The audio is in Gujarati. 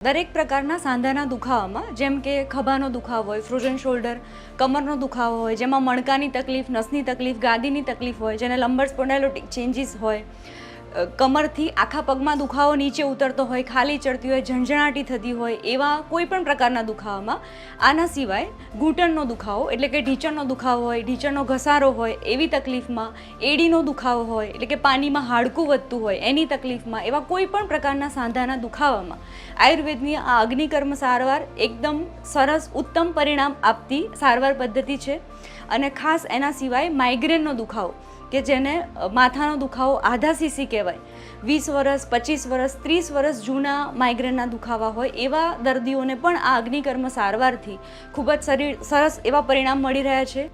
દરેક પ્રકારના સાંધાના દુખાવામાં જેમ કે ખભાનો દુખાવો હોય, ફ્રોઝન શોલ્ડર, કમરનો દુખાવો હોય, જેમાં મણકાની તકલીફ, નસની તકલીફ, ગાદીની તકલીફ હોય, જેને લંબર સ્પોન્ડાયલોટિક ચેન્જીસ હોય, કમરથી આખા પગમાં દુખાવો નીચે ઉતરતો હોય, ખાલી ચડતી હોય, ઝંઝણાટી થતી હોય, એવા કોઈ પણ પ્રકારના દુખાવામાં આના સિવાય ઘૂંટણનો દુખાવો એટલે કે ઢીંચણનો દુખાવો હોય, ઢીંચણનો ઘસારો હોય એવી તકલીફમાં, એડીનો દુખાવો હોય એટલે કે પાણીમાં હાડકું વધતું હોય એની તકલીફમાં, એવા કોઈ પણ પ્રકારના સાંધાના દુખાવામાં આયુર્વેદની આ અગ્નિકર્મ સારવાર એકદમ સરસ ઉત્તમ પરિણામ આપતી સારવાર પદ્ધતિ છે. અને ખાસ એના સિવાય માઇગ્રેનનો દુખાવો કે જેને માથાનો દુખાવો આધા સીસી કહેવાય, 20 વર્ષ, 25 વર્ષ, 30 વર્ષ જૂના માઇગ્રેનના દુખાવા હોય એવા દર્દીઓને પણ આ અગ્નિકર્મ સારવારથી ખૂબ જ સરસ એવા પરિણામ મળી રહ્યા છે.